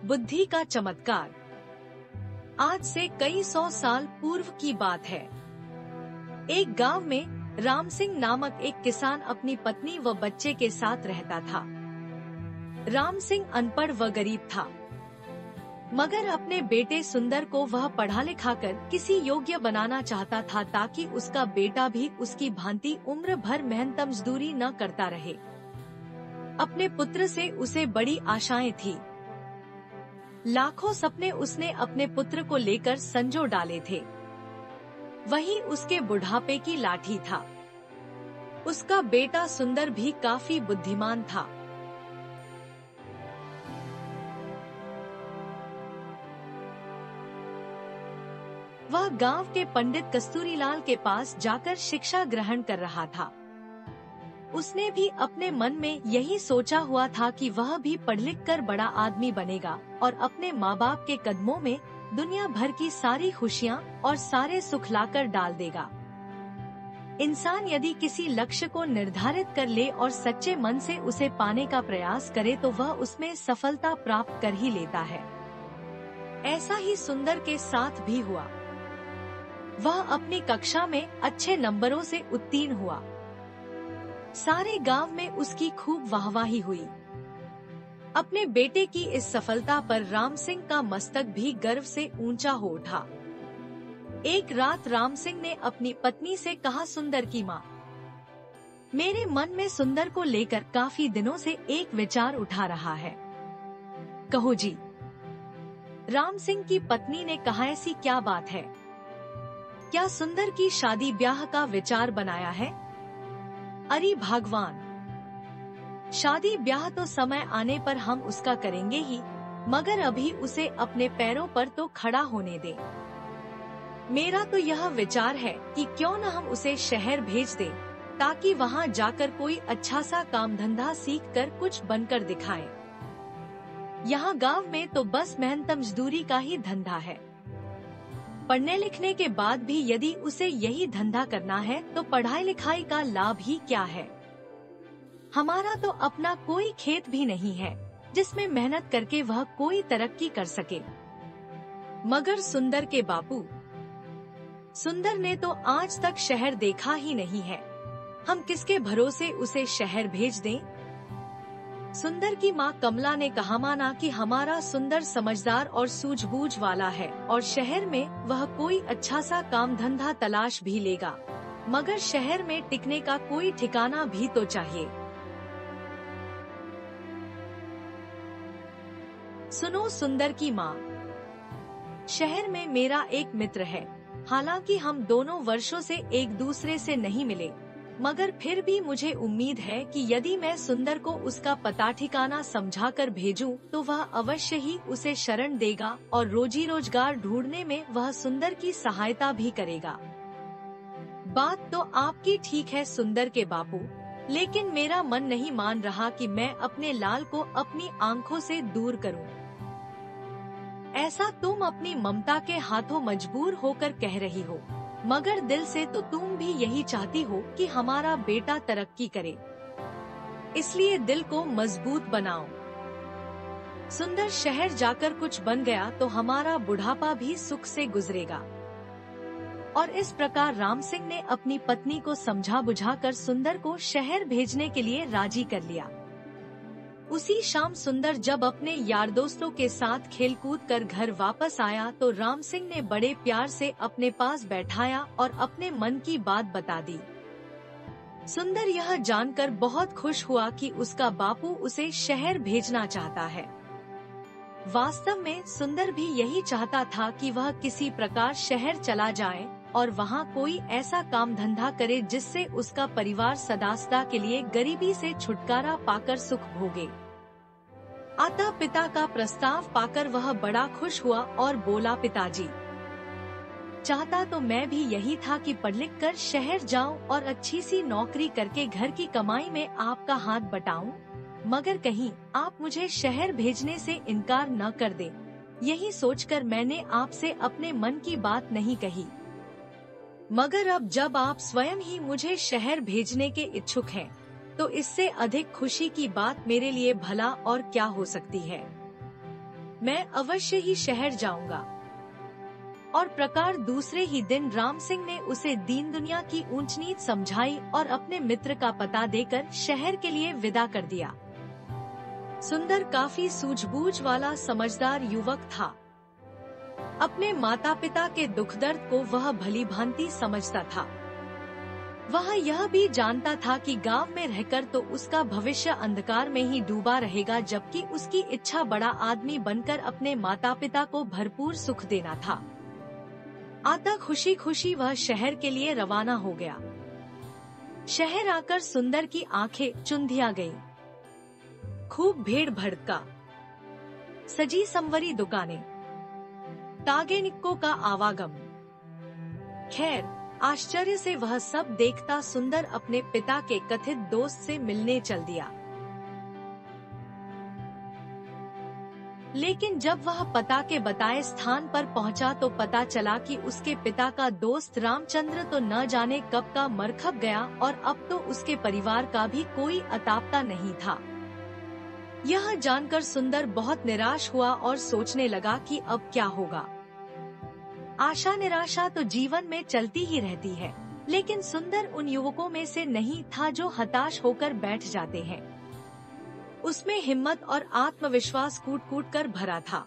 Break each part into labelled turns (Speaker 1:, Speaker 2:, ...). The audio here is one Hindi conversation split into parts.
Speaker 1: बुद्धि का चमत्कार। आज से कई 100 साल पूर्व की बात है। एक गांव में राम सिंह नामक एक किसान अपनी पत्नी व बच्चे के साथ रहता था। राम सिंह अनपढ़ व गरीब था, मगर अपने बेटे सुंदर को वह पढ़ा लिखा कर किसी योग्य बनाना चाहता था, ताकि उसका बेटा भी उसकी भांति उम्र भर मेहनत मजदूरी न करता रहे। अपने पुत्र से उसे बड़ी आशाएं थी। लाखों सपने उसने अपने पुत्र को लेकर संजो डाले थे। वही उसके बुढ़ापे की लाठी था। उसका बेटा सुंदर भी काफी बुद्धिमान था। वह गांव के पंडित कस्तूरीलाल के पास जाकर शिक्षा ग्रहण कर रहा था। उसने भी अपने मन में यही सोचा हुआ था कि वह भी पढ़ लिख कर बड़ा आदमी बनेगा और अपने माँ बाप के कदमों में दुनिया भर की सारी खुशियाँ और सारे सुख लाकर डाल देगा। इंसान यदि किसी लक्ष्य को निर्धारित कर ले और सच्चे मन से उसे पाने का प्रयास करे तो वह उसमें सफलता प्राप्त कर ही लेता है। ऐसा ही सुंदर के साथ भी हुआ। वह अपनी कक्षा में अच्छे नंबरों से उत्तीर्ण हुआ। सारे गांव में उसकी खूब वाहवाही हुई। अपने बेटे की इस सफलता पर राम सिंह का मस्तक भी गर्व से ऊंचा हो उठा। एक रात राम सिंह ने अपनी पत्नी से कहा, सुंदर की माँ, मेरे मन में सुंदर को लेकर काफी दिनों से एक विचार उठा रहा है। कहो जी। राम सिंह की पत्नी ने कहा, ऐसी क्या बात है? क्या सुंदर की शादी ब्याह का विचार बनाया है? अरे भगवान, शादी ब्याह तो समय आने पर हम उसका करेंगे ही, मगर अभी उसे अपने पैरों पर तो खड़ा होने दे। मेरा तो यह विचार है कि क्यों न हम उसे शहर भेज दें, ताकि वहाँ जाकर कोई अच्छा सा काम धंधा सीख कर कुछ बनकर दिखाए। यहाँ गांव में तो बस मेहनत मजदूरी का ही धंधा है। पढ़ने लिखने के बाद भी यदि उसे यही धंधा करना है तो पढ़ाई लिखाई का लाभ ही क्या है? हमारा तो अपना कोई खेत भी नहीं है जिसमें मेहनत करके वह कोई तरक्की कर सके। मगर सुंदर के बापू, सुंदर ने तो आज तक शहर देखा ही नहीं है। हम किसके भरोसे उसे शहर भेज दें? सुंदर की माँ कमला ने कहा, माना कि हमारा सुंदर समझदार और सूझबूझ वाला है और शहर में वह कोई अच्छा सा काम धंधा तलाश भी लेगा, मगर शहर में टिकने का कोई ठिकाना भी तो चाहिए। सुनो सुंदर की माँ, शहर में मेरा एक मित्र है। हालांकि हम दोनों वर्षों से एक दूसरे से नहीं मिले, मगर फिर भी मुझे उम्मीद है कि यदि मैं सुंदर को उसका पता ठिकाना समझाकर भेजूं तो वह अवश्य ही उसे शरण देगा और रोजी रोजगार ढूंढने में वह सुंदर की सहायता भी करेगा। बात तो आपकी ठीक है सुंदर के बापू, लेकिन मेरा मन नहीं मान रहा कि मैं अपने लाल को अपनी आंखों से दूर करूं। ऐसा तुम अपनी ममता के हाथों मजबूर होकर कह रही हो, मगर दिल से तो तुम भी यही चाहती हो कि हमारा बेटा तरक्की करे। इसलिए दिल को मजबूत बनाओ। सुंदर शहर जाकर कुछ बन गया तो हमारा बुढ़ापा भी सुख से गुजरेगा। और इस प्रकार राम सिंह ने अपनी पत्नी को समझा बुझाकर सुंदर को शहर भेजने के लिए राजी कर लिया। उसी शाम सुंदर जब अपने यार दोस्तों के साथ खेलकूद कर घर वापस आया तो राम सिंह ने बड़े प्यार से अपने पास बैठाया और अपने मन की बात बता दी। सुंदर यह जानकर बहुत खुश हुआ कि उसका बापू उसे शहर भेजना चाहता है। वास्तव में सुंदर भी यही चाहता था कि वह किसी प्रकार शहर चला जाए और वहाँ कोई ऐसा काम धंधा करे जिससे उसका परिवार सदा के लिए गरीबी से छुटकारा पाकर सुख भोगे। अतः पिता का प्रस्ताव पाकर वह बड़ा खुश हुआ और बोला, पिताजी, चाहता तो मैं भी यही था कि पढ़ लिख कर शहर जाऊं और अच्छी सी नौकरी करके घर की कमाई में आपका हाथ बटाऊं, मगर कहीं आप मुझे शहर भेजने से इनकार न कर दे। यही सोचकर मैंने आपसे अपने मन की बात नहीं कही। मगर अब जब आप स्वयं ही मुझे शहर भेजने के इच्छुक हैं, तो इससे अधिक खुशी की बात मेरे लिए भला और क्या हो सकती है। मैं अवश्य ही शहर जाऊंगा। और प्रकार दूसरे ही दिन राम सिंह ने उसे दीन दुनिया की ऊंच नीच समझाई और अपने मित्र का पता देकर शहर के लिए विदा कर दिया। सुंदर काफी सूझबूझ वाला समझदार युवक था। अपने माता पिता के दुख दर्द को वह भली भांति समझता था। वह यह भी जानता था कि गांव में रहकर तो उसका भविष्य अंधकार में ही डूबा रहेगा, जबकि उसकी इच्छा बड़ा आदमी बनकर अपने माता पिता को भरपूर सुख देना था। आता खुशी खुशी वह शहर के लिए रवाना हो गया। शहर आकर सुंदर की आंखें चुंधिया गईं। खूब भीड़ भड़का, सजी संवरी दुकानें, तागेनिक्कों का आवागम। खैर, आश्चर्य से वह सब देखता सुंदर अपने पिता के कथित दोस्त से मिलने चल दिया। लेकिन जब वह पता के बताए स्थान पर पहुंचा तो पता चला कि उसके पिता का दोस्त रामचंद्र तो न जाने कब का मरखप गया और अब तो उसके परिवार का भी कोई अतापता नहीं था। यह जानकर सुंदर बहुत निराश हुआ और सोचने लगा कि अब क्या होगा। आशा निराशा तो जीवन में चलती ही रहती है, लेकिन सुंदर उन युवकों में से नहीं था जो हताश होकर बैठ जाते हैं। उसमें हिम्मत और आत्मविश्वास कूट कूट कर भरा था।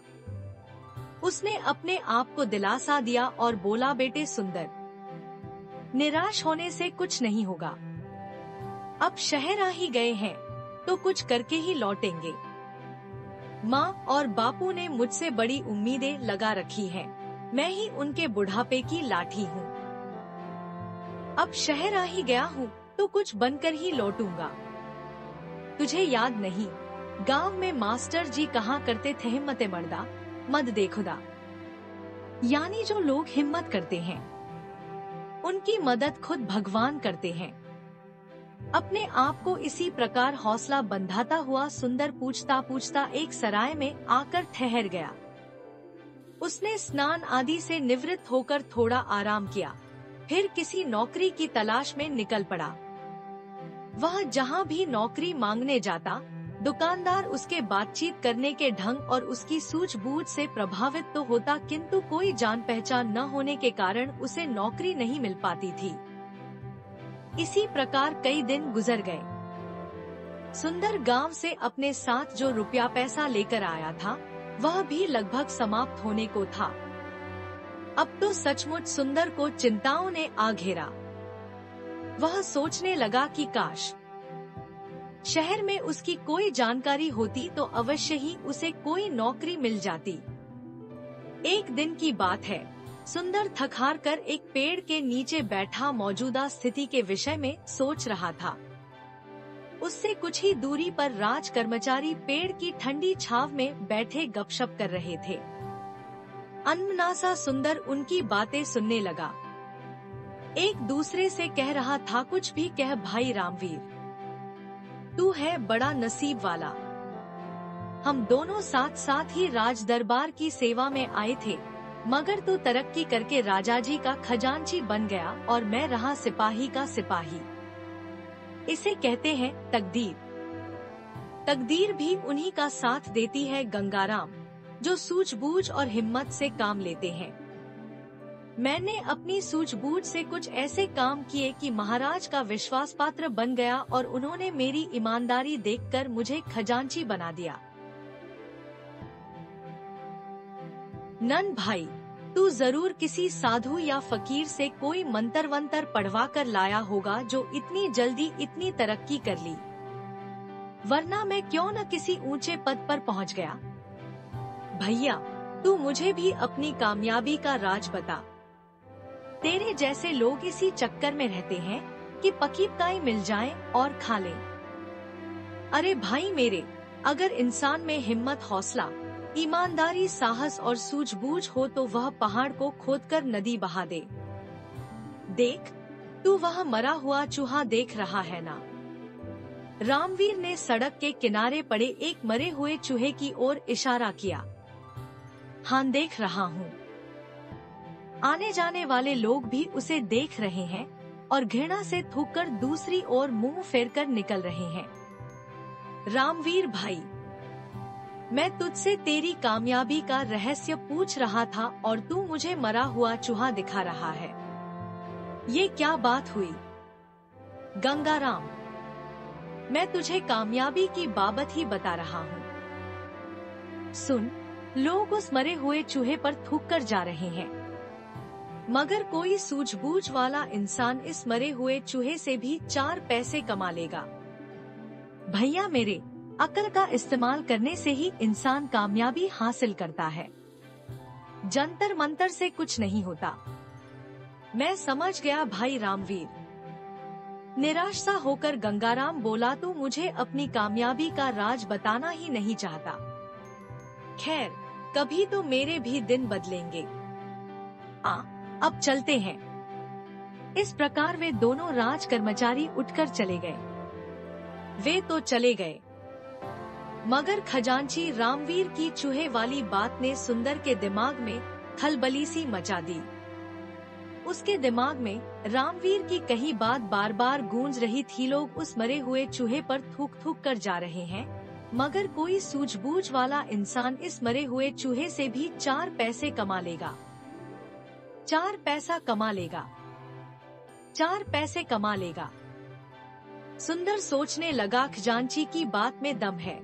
Speaker 1: उसने अपने आप को दिलासा दिया और बोला, बेटे सुंदर, निराश होने से कुछ नहीं होगा। अब शहर आ ही गए हैं तो कुछ करके ही लौटेंगे। माँ और बापू ने मुझसे बड़ी उम्मीदें लगा रखी हैं। मैं ही उनके बुढ़ापे की लाठी हूँ। अब शहर आ ही गया हूँ तो कुछ बनकर ही लौटूंगा। तुझे याद नहीं, गांव में मास्टर जी कहा करते थे, हिम्मत मर्दा मत दे खुदा। यानी जो लोग हिम्मत करते हैं उनकी मदद खुद भगवान करते हैं। अपने आप को इसी प्रकार हौसला बंधाता हुआ सुंदर पूछता पूछता एक सराय में आकर ठहर गया। उसने स्नान आदि से निवृत्त होकर थोड़ा आराम किया, फिर किसी नौकरी की तलाश में निकल पड़ा। वह जहाँ भी नौकरी मांगने जाता, दुकानदार उसके बातचीत करने के ढंग और उसकी सूझबूझ से प्रभावित तो होता, किंतु कोई जान पहचान न होने के कारण उसे नौकरी नहीं मिल पाती थी। इसी प्रकार कई दिन गुजर गए। सुंदर गांव से अपने साथ जो रुपया पैसा लेकर आया था वह भी लगभग समाप्त होने को था। अब तो सचमुच सुंदर को चिंताओं ने आ घेरा। वह सोचने लगा कि काश शहर में उसकी कोई जानकारी होती तो अवश्य ही उसे कोई नौकरी मिल जाती। एक दिन की बात है, सुंदर थक-हार कर एक पेड़ के नीचे बैठा मौजूदा स्थिति के विषय में सोच रहा था। उससे कुछ ही दूरी पर राज कर्मचारी पेड़ की ठंडी छाव में बैठे गपशप कर रहे थे। अनमनासा सुंदर उनकी बातें सुनने लगा। एक दूसरे से कह रहा था, कुछ भी कह भाई रामवीर, तू है बड़ा नसीब वाला। हम दोनों साथ साथ ही राज दरबार की सेवा में आए थे, मगर तू तरक्की करके राजाजी का खजांची बन गया और मैं रहा सिपाही का सिपाही। इसे कहते हैं तकदीर। तकदीर भी उन्हीं का साथ देती है गंगाराम, जो सूझबूझ और हिम्मत से काम लेते हैं। मैंने अपनी सूझबूझ से कुछ ऐसे काम किए कि महाराज का विश्वास पात्र बन गया और उन्होंने मेरी ईमानदारी देखकर मुझे खजांची बना दिया। नन भाई, तू जरूर किसी साधु या फकीर से कोई मंतर वंतर पढ़वा कर लाया होगा जो इतनी जल्दी इतनी तरक्की कर ली, वरना मैं क्यों न किसी ऊंचे पद पर पहुंच गया। भैया, तू मुझे भी अपनी कामयाबी का राज बता। तेरे जैसे लोग इसी चक्कर में रहते हैं कि पकी पकाई मिल जाए और खा लें। अरे भाई मेरे, अगर इंसान में हिम्मत, हौसला, ईमानदारी, साहस और सूझबूझ हो तो वह पहाड़ को खोदकर नदी बहा दे। देख, तू वह मरा हुआ चूहा देख रहा है ना? रामवीर ने सड़क के किनारे पड़े एक मरे हुए चूहे की ओर इशारा किया। हाँ, देख रहा हूँ। आने जाने वाले लोग भी उसे देख रहे हैं और घृणा से थूककर दूसरी ओर मुंह फेरकर निकल रहे हैं। रामवीर भाई, मैं तुझसे तेरी कामयाबी का रहस्य पूछ रहा था और तू मुझे मरा हुआ चूहा दिखा रहा है। ये क्या बात हुई? गंगाराम, मैं तुझे कामयाबी की बाबत ही बता रहा हूँ। सुन, लोग उस मरे हुए चूहे पर थूक कर जा रहे हैं, मगर कोई सूझबूझ वाला इंसान इस मरे हुए चूहे से भी 4 पैसे कमा लेगा। भैया मेरे, अक्ल का इस्तेमाल करने से ही इंसान कामयाबी हासिल करता है, जंतर मंतर से कुछ नहीं होता। मैं समझ गया भाई रामवीर। निराश सा होकर गंगाराम बोला, तू मुझे अपनी कामयाबी का राज बताना ही नहीं चाहता। खैर, कभी तो मेरे भी दिन बदलेंगे। अब चलते हैं। इस प्रकार वे दोनों राज कर्मचारी उठकर चले गए। वे तो चले गए, मगर खजांची रामवीर की चूहे वाली बात ने सुंदर के दिमाग में खलबली सी मचा दी। उसके दिमाग में रामवीर की कही बात बार बार गूंज रही थी। लोग उस मरे हुए चूहे पर थूक थूक कर जा रहे हैं, मगर कोई सूझबूझ वाला इंसान इस मरे हुए चूहे से भी 4 पैसे कमा लेगा। 4 पैसा कमा लेगा, 4 पैसे कमा लेगा। सुंदर सोचने लगा, खजांची की बात में दम है।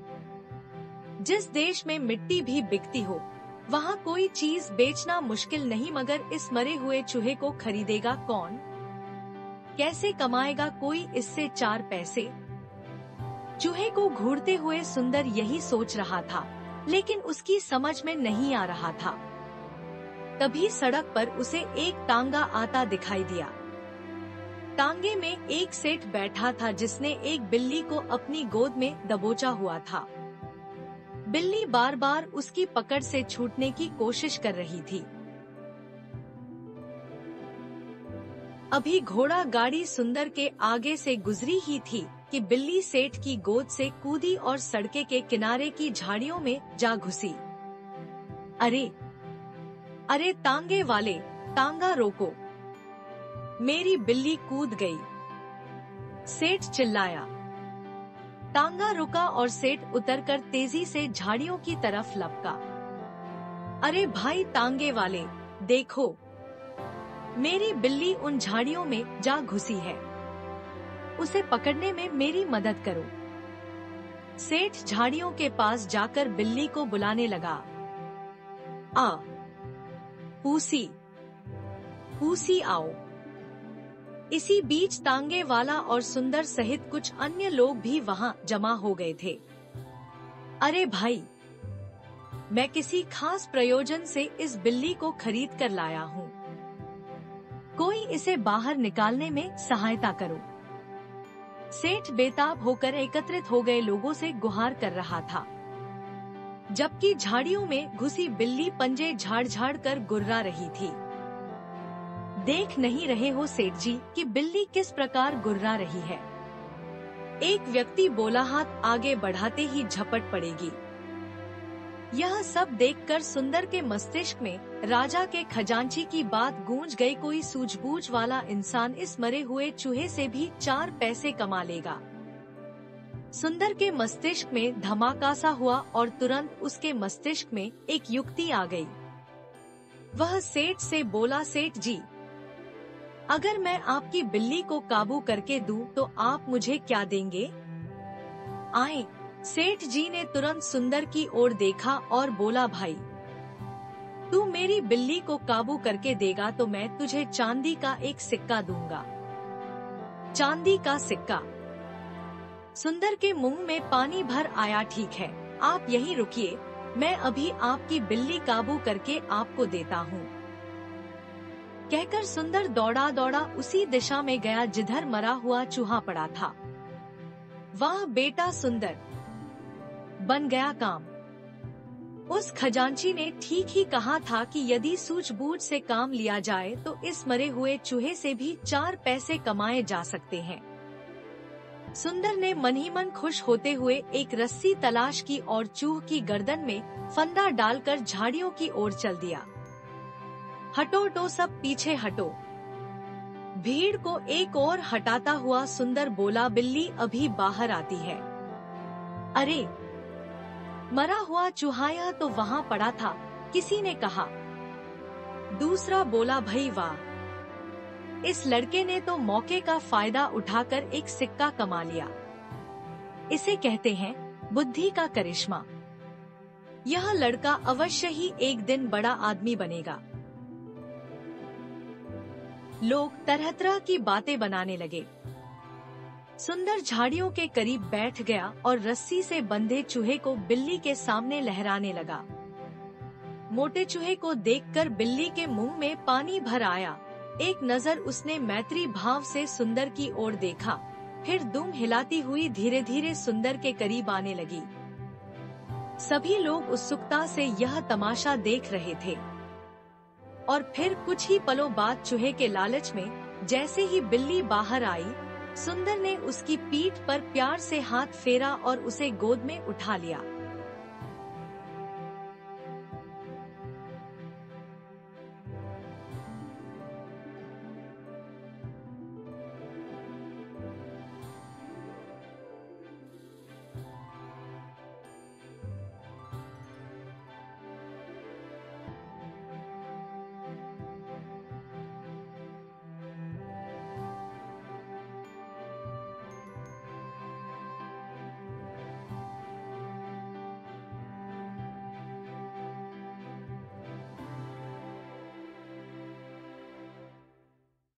Speaker 1: जिस देश में मिट्टी भी बिकती हो, वहाँ कोई चीज बेचना मुश्किल नहीं, मगर इस मरे हुए चूहे को खरीदेगा कौन? कैसे कमाएगा कोई इससे 4 पैसे? चूहे को घूरते हुए सुंदर यही सोच रहा था, लेकिन उसकी समझ में नहीं आ रहा था। तभी सड़क पर उसे एक तांगा आता दिखाई दिया। तांगे में एक सेठ बैठा था जिसने एक बिल्ली को अपनी गोद में दबोचा हुआ था। बिल्ली बार बार उसकी पकड़ से छूटने की कोशिश कर रही थी। अभी घोड़ा गाड़ी सुंदर के आगे से गुजरी ही थी कि बिल्ली सेठ की गोद से कूदी और सड़के के किनारे की झाड़ियों में जा घुसी। अरे अरे तांगे वाले, तांगा रोको, मेरी बिल्ली कूद गई, सेठ चिल्लाया। तांगा रुका और सेठ उतरकर तेजी से झाड़ियों की तरफ लपका। अरे भाई तांगे वाले, देखो, मेरी बिल्ली उन झाड़ियों में जा घुसी है, उसे पकड़ने में मेरी मदद करो। सेठ झाड़ियों के पास जाकर बिल्ली को बुलाने लगा। आ पूसी, पूसी आओ। इसी बीच तांगे वाला और सुंदर सहित कुछ अन्य लोग भी वहां जमा हो गए थे। अरे भाई, मैं किसी खास प्रयोजन से इस बिल्ली को खरीद कर लाया हूँ, कोई इसे बाहर निकालने में सहायता करो। सेठ बेताब होकर एकत्रित हो गए लोगों से गुहार कर रहा था, जबकि झाड़ियों में घुसी बिल्ली पंजे झाड़ झाड़ कर गुर्रा रही थी। देख नहीं रहे हो सेठ जी कि बिल्ली किस प्रकार गुर्रा रही है? एक व्यक्ति बोला, हाथ आगे बढ़ाते ही झपट पड़ेगी। यह सब देखकर सुंदर के मस्तिष्क में राजा के खजांची की बात गूंज गई। कोई सूझबूझ वाला इंसान इस मरे हुए चूहे से भी 4 पैसे कमा लेगा। सुंदर के मस्तिष्क में धमाका सा हुआ और तुरंत उसके मस्तिष्क में एक युक्ति आ गई। वह सेठ से बोला, सेठ जी, अगर मैं आपकी बिल्ली को काबू करके दूं तो आप मुझे क्या देंगे? आए। सेठ जी ने तुरंत सुंदर की ओर देखा और बोला, भाई, तू मेरी बिल्ली को काबू करके देगा तो मैं तुझे चांदी का एक सिक्का दूंगा। चांदी का सिक्का। सुंदर के मुंह में पानी भर आया। ठीक है, आप यहीं रुकिए, मैं अभी आपकी बिल्ली काबू करके आपको देता हूँ। कहकर सुंदर दौड़ा दौड़ा उसी दिशा में गया जिधर मरा हुआ चूहा पड़ा था। वाह बेटा सुंदर, बन गया काम। उस खजांची ने ठीक ही कहा था कि यदि सूझबूझ से काम लिया जाए तो इस मरे हुए चूहे से भी 4 पैसे कमाए जा सकते हैं। सुंदर ने मन ही मन खुश होते हुए एक रस्सी तलाश की और चूह की गर्दन में फंदा डालकर झाड़ियों की ओर चल दिया। हटो हटो, सब पीछे हटो। भीड़ को एक और हटाता हुआ सुंदर बोला, बिल्ली अभी बाहर आती है। अरे मरा हुआ चूहा तो वहाँ पड़ा था, किसी ने कहा। दूसरा बोला, भई वाह, इस लड़के ने तो मौके का फायदा उठाकर एक सिक्का कमा लिया। इसे कहते हैं बुद्धि का करिश्मा। यह लड़का अवश्य ही एक दिन बड़ा आदमी बनेगा। लोग तरह तरह की बातें बनाने लगे। सुंदर झाड़ियों के करीब बैठ गया और रस्सी से बंधे चूहे को बिल्ली के सामने लहराने लगा। मोटे चूहे को देखकर बिल्ली के मुंह में पानी भर आया। एक नजर उसने मैत्री भाव से सुंदर की ओर देखा, फिर दुम हिलाती हुई धीरे धीरे सुंदर के करीब आने लगी। सभी लोग उत्सुकता से यह तमाशा देख रहे थे। और फिर कुछ ही पलों बाद चूहे के लालच में जैसे ही बिल्ली बाहर आई, सुंदर ने उसकी पीठ पर प्यार से हाथ फेरा और उसे गोद में उठा लिया।